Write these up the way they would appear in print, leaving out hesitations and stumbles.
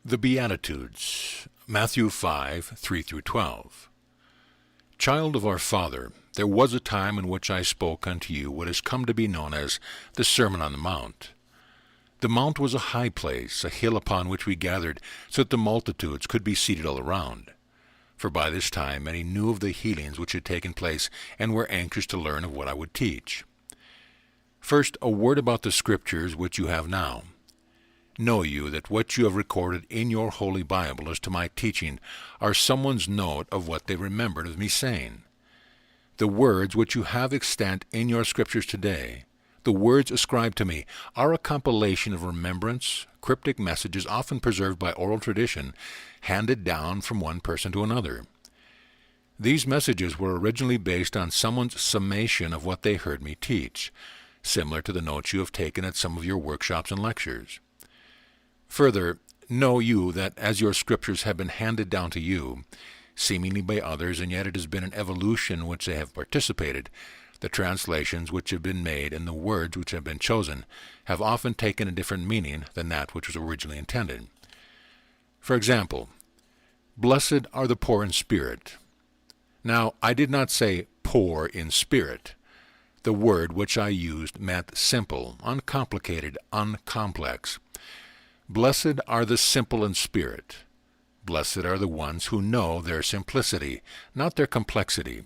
The Beatitudes, Matthew 5, 3-12. Child of our Father, there was a time in which I spoke unto you what has come to be known as the Sermon on the Mount. The mount was a high place, a hill upon which we gathered, so that the multitudes could be seated all around. For by this time many knew of the healings which had taken place, and were anxious to learn of what I would teach. First, a word about the Scriptures which you have now. Know you that what you have recorded in your holy Bible as to my teaching are someone's note of what they remembered of me saying? The words which you have extant in your Scriptures today, the words ascribed to me, are a compilation of remembrance, cryptic messages often preserved by oral tradition, handed down from one person to another. These messages were originally based on someone's summation of what they heard me teach, similar to the notes you have taken at some of your workshops and lectures. Further, know you that as your Scriptures have been handed down to you, seemingly by others, and yet it has been an evolution in which they have participated, the translations which have been made and the words which have been chosen have often taken a different meaning than that which was originally intended. For example, blessed are the poor in spirit. Now, I did not say poor in spirit. The word which I used meant simple, uncomplicated, uncomplex. Blessed are the simple in spirit. Blessed are the ones who know their simplicity, not their complexity,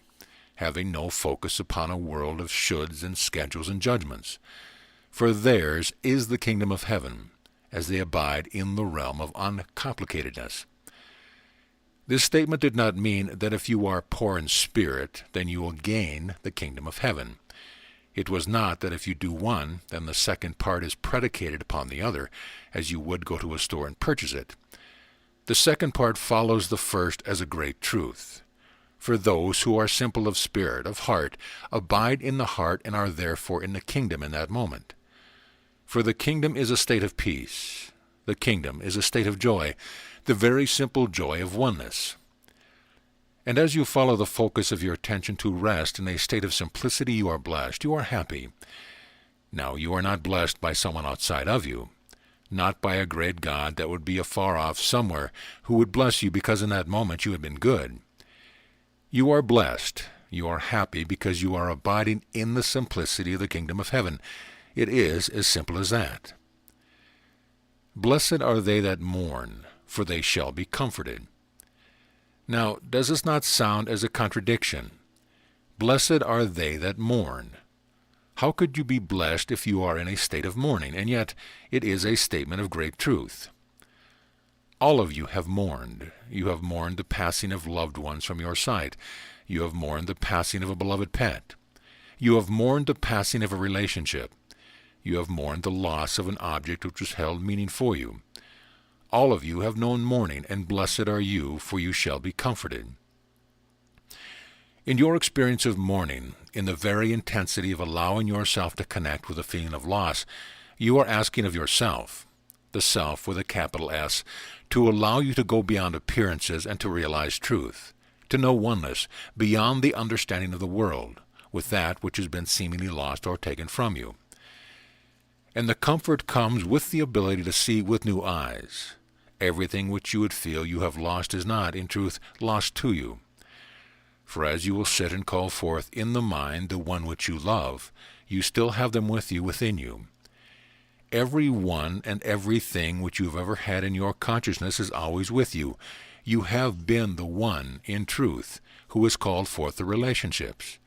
having no focus upon a world of shoulds and schedules and judgments. For theirs is the kingdom of heaven, as they abide in the realm of uncomplicatedness. This statement did not mean that if you are poor in spirit, then you will gain the kingdom of heaven. It was not that if you do one, then the second part is predicated upon the other, as you would go to a store and purchase it. The second part follows the first as a great truth. For those who are simple of spirit, of heart, abide in the heart and are therefore in the kingdom in that moment. For the kingdom is a state of peace. The kingdom is a state of joy, the very simple joy of oneness. And as you follow the focus of your attention to rest in a state of simplicity, you are blessed, you are happy. Now, you are not blessed by someone outside of you, not by a great God that would be afar off somewhere who would bless you because in that moment you have been good. You are blessed, you are happy because you are abiding in the simplicity of the kingdom of heaven. It is as simple as that. Blessed are they that mourn, for they shall be comforted. Now, does this not sound as a contradiction? Blessed are they that mourn. How could you be blessed if you are in a state of mourning? And yet it is a statement of great truth. All of you have mourned. You have mourned the passing of loved ones from your sight. You have mourned the passing of a beloved pet. You have mourned the passing of a relationship. You have mourned the loss of an object which was held meaning for you. All of you have known mourning, and blessed are you, for you shall be comforted. In your experience of mourning, in the very intensity of allowing yourself to connect with a feeling of loss, you are asking of yourself, the self with a capital S, to allow you to go beyond appearances and to realize truth, to know oneness, beyond the understanding of the world, with that which has been seemingly lost or taken from you. And the comfort comes with the ability to see with new eyes. Everything which you would feel you have lost is not, in truth, lost to you. For as you will sit and call forth in the mind the one which you love, you still have them with you within you. Every one and everything which you have ever had in your consciousness is always with you. You have been the one, in truth, who has called forth the relationships,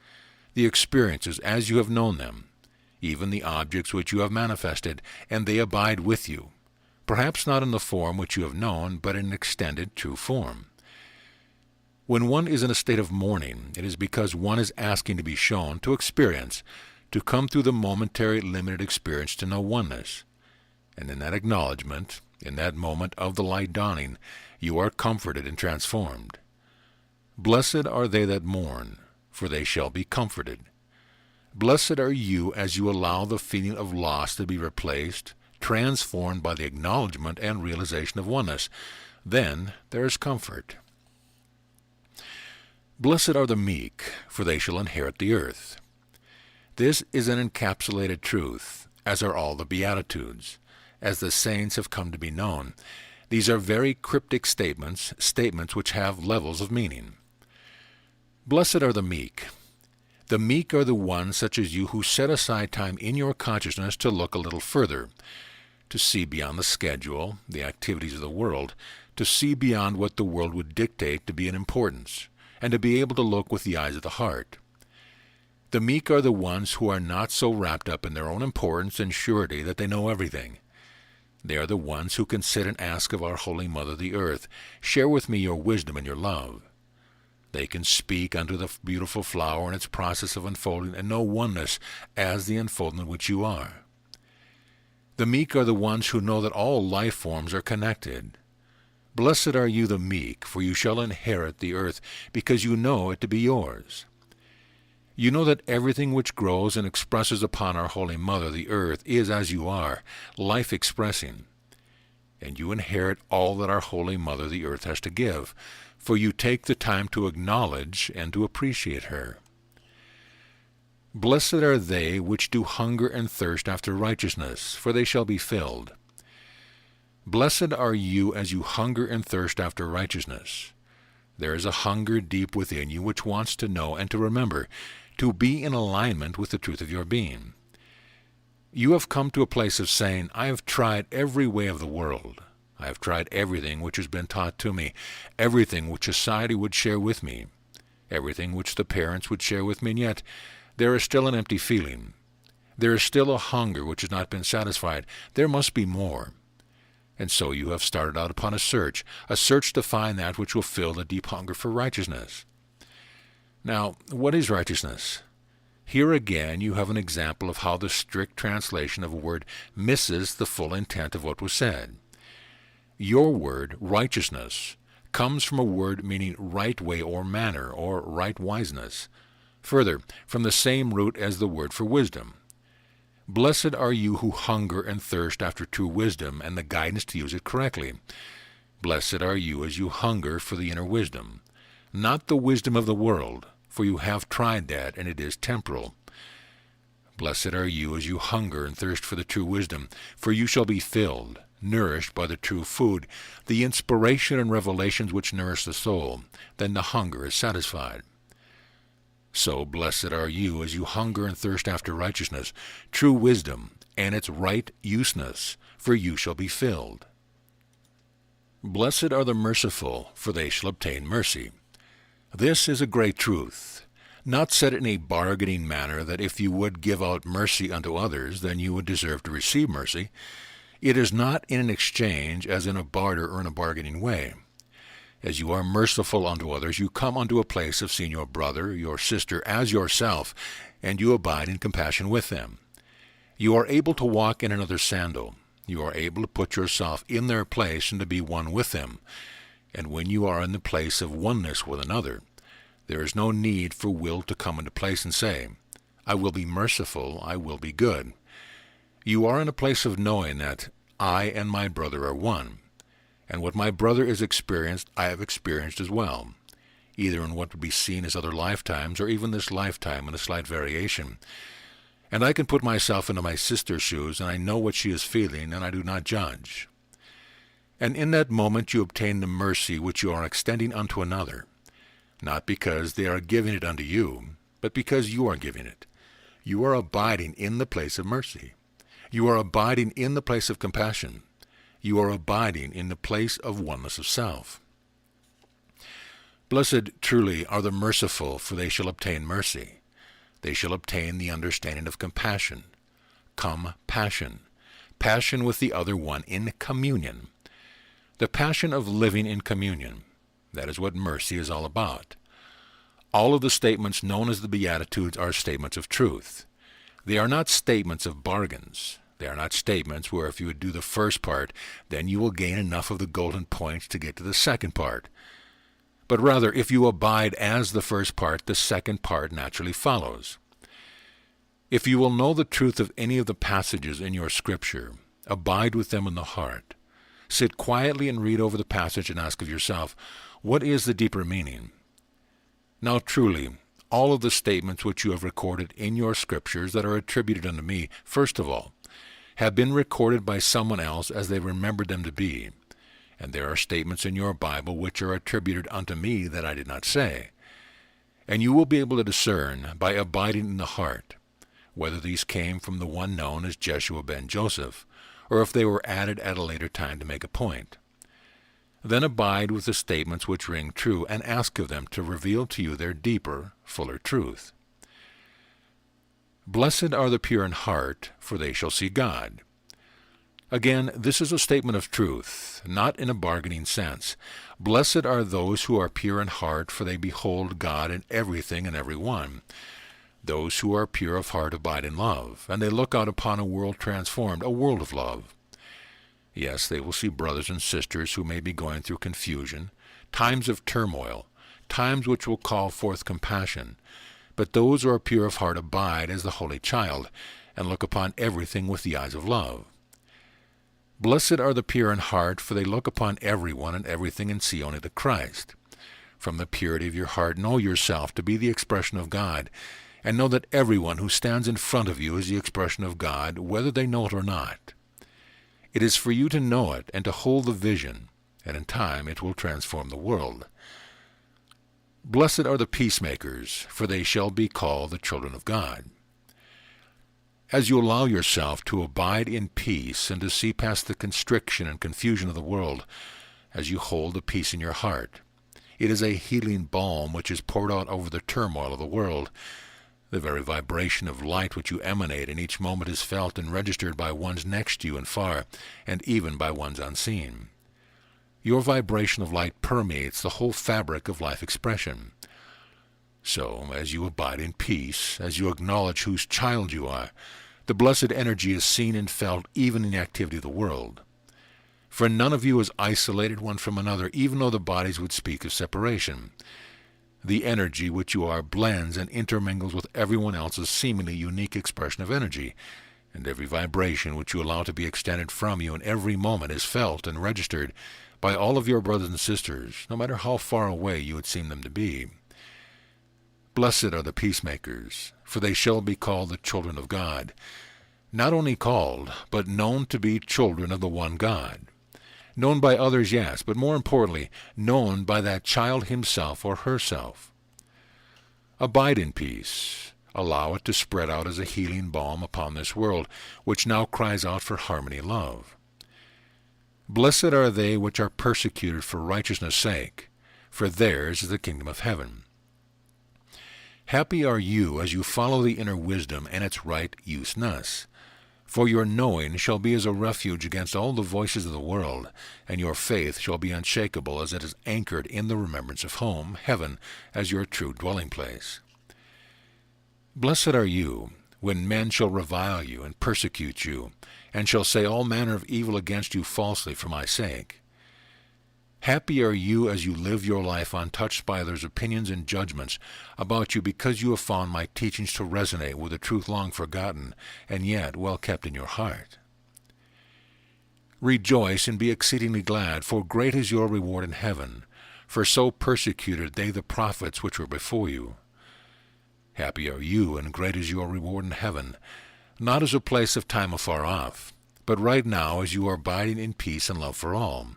the experiences as you have known them, even the objects which you have manifested, and they abide with you, perhaps not in the form which you have known, but in an extended true form. When one is in a state of mourning, it is because one is asking to be shown, to experience, to come through the momentary limited experience to know oneness. And in that acknowledgement, in that moment of the light dawning, you are comforted and transformed. Blessed are they that mourn, for they shall be comforted. Blessed are you as you allow the feeling of loss to be replaced, transformed by the acknowledgement and realization of oneness. Then there is comfort. Blessed are the meek, for they shall inherit the earth. This is an encapsulated truth, as are all the Beatitudes, as the saints have come to be known. These are very cryptic statements, statements which have levels of meaning. Blessed are the meek. The meek are the ones such as you who set aside time in your consciousness to look a little further, to see beyond the schedule, the activities of the world, to see beyond what the world would dictate to be in importance, and to be able to look with the eyes of the heart. The meek are the ones who are not so wrapped up in their own importance and surety that they know everything. They are the ones who can sit and ask of our Holy Mother the Earth, "Share with me your wisdom and your love." They can speak unto the beautiful flower in its process of unfolding and know oneness as the unfoldment which you are. The meek are the ones who know that all life forms are connected. Blessed are you the meek, for you shall inherit the earth, because you know it to be yours. You know that everything which grows and expresses upon our Holy Mother the earth is as you are, life-expressing. And you inherit all that our Holy Mother the earth has to give, for you take the time to acknowledge and to appreciate her. Blessed are they which do hunger and thirst after righteousness, for they shall be filled. Blessed are you as you hunger and thirst after righteousness. There is a hunger deep within you which wants to know and to remember, to be in alignment with the truth of your being. You have come to a place of saying, "I have tried every way of the world. I have tried everything which has been taught to me, everything which society would share with me, everything which the parents would share with me, and yet there is still an empty feeling. There is still a hunger which has not been satisfied. There must be more." And so you have started out upon a search to find that which will fill the deep hunger for righteousness. Now, what is righteousness? Here again you have an example of how the strict translation of a word misses the full intent of what was said. Your word, righteousness, comes from a word meaning right way or manner or right wiseness. Further, from the same root as the word for wisdom. Blessed are you who hunger and thirst after true wisdom and the guidance to use it correctly. Blessed are you as you hunger for the inner wisdom, not the wisdom of the world, for you have tried that, and it is temporal. Blessed are you as you hunger and thirst for the true wisdom, for you shall be filled, nourished by the true food, the inspiration and revelations which nourish the soul. Then the hunger is satisfied. So blessed are you as you hunger and thirst after righteousness, true wisdom, and its right useness, for you shall be filled. Blessed are the merciful, for they shall obtain mercy. This is a great truth, not said in a bargaining manner that if you would give out mercy unto others, then you would deserve to receive mercy. It is not in an exchange as in a barter or in a bargaining way. As you are merciful unto others, you come unto a place of seeing your brother, your sister, as yourself, and you abide in compassion with them. You are able to walk in another's sandal. You are able to put yourself in their place and to be one with them. And when you are in the place of oneness with another, there is no need for will to come into place and say, "I will be merciful, I will be good." You are in a place of knowing that I and my brother are one. And what my brother has experienced, I have experienced as well, either in what would be seen as other lifetimes or even this lifetime in a slight variation. And I can put myself into my sister's shoes, and I know what she is feeling, and I do not judge. And in that moment you obtain the mercy which you are extending unto another, not because they are giving it unto you, but because you are giving it. You are abiding in the place of mercy. You are abiding in the place of compassion. You are abiding in the place of oneness of self. Blessed truly are the merciful, for they shall obtain mercy. They shall obtain the understanding of compassion. Compassion. Passion with the other one in communion. The passion of living in communion. That is what mercy is all about. All of the statements known as the Beatitudes are statements of truth. They are not statements of bargains. They are not statements where if you would do the first part, then you will gain enough of the golden points to get to the second part. But rather, if you abide as the first part, the second part naturally follows. If you will know the truth of any of the passages in your scripture, abide with them in the heart. Sit quietly and read over the passage and ask of yourself, what is the deeper meaning? Now truly, all of the statements which you have recorded in your scriptures that are attributed unto me, first of all, have been recorded by someone else as they remembered them to be, and there are statements in your Bible which are attributed unto me that I did not say. And you will be able to discern, by abiding in the heart, whether these came from the one known as Jeshua ben Joseph, or if they were added at a later time to make a point. Then abide with the statements which ring true, and ask of them to reveal to you their deeper, fuller truth. Blessed are the pure in heart, for they shall see God. Again, this is a statement of truth, not in a bargaining sense. Blessed are those who are pure in heart, for they behold God in everything and every one. Those who are pure of heart abide in love, and they look out upon a world transformed, a world of love. Yes, they will see brothers and sisters who may be going through confusion, times of turmoil, times which will call forth compassion. But those who are pure of heart abide as the Holy Child, and look upon everything with the eyes of love. Blessed are the pure in heart, for they look upon everyone and everything and see only the Christ. From the purity of your heart know yourself to be the expression of God, and know that everyone who stands in front of you is the expression of God, whether they know it or not. It is for you to know it and to hold the vision, and in time it will transform the world. Blessed are the peacemakers, for they shall be called the children of God. As you allow yourself to abide in peace and to see past the constriction and confusion of the world, as you hold the peace in your heart, it is a healing balm which is poured out over the turmoil of the world. The very vibration of light which you emanate in each moment is felt and registered by ones next to you and far, and even by ones unseen. Your vibration of light permeates the whole fabric of life expression. So, as you abide in peace, as you acknowledge whose child you are, the blessed energy is seen and felt even in the activity of the world. For none of you is isolated one from another, even though the bodies would speak of separation. The energy which you are blends and intermingles with everyone else's seemingly unique expression of energy, and every vibration which you allow to be extended from you in every moment is felt and registered by all of your brothers and sisters, no matter how far away you would seem them to be. Blessed are the peacemakers, for they shall be called the children of God. Not only called, but known to be children of the one God. Known by others, yes, but more importantly, known by that child himself or herself. Abide in peace. Allow it to spread out as a healing balm upon this world, which now cries out for harmony and love. Blessed are they which are persecuted for righteousness' sake, for theirs is the kingdom of heaven. Happy are you as you follow the inner wisdom and its right useness. For your knowing shall be as a refuge against all the voices of the world, and your faith shall be unshakable as it is anchored in the remembrance of home, heaven, as your true dwelling place. Blessed are you, when men shall revile you and persecute you, and shall say all manner of evil against you falsely for my sake. Happy are you as you live your life untouched by others' opinions and judgments about you, because you have found my teachings to resonate with a truth long forgotten and yet well kept in your heart. Rejoice and be exceedingly glad, for great is your reward in heaven, for so persecuted they the prophets which were before you. Happy are you, and great is your reward in heaven, not as a place of time afar off, but right now as you are abiding in peace and love for all.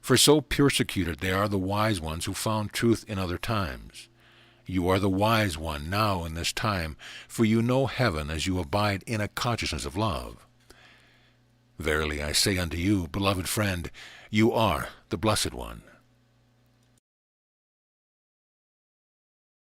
For so persecuted they are the wise ones who found truth in other times. You are the wise one now in this time, for you know heaven as you abide in a consciousness of love. Verily I say unto you, beloved friend, you are the Blessed One.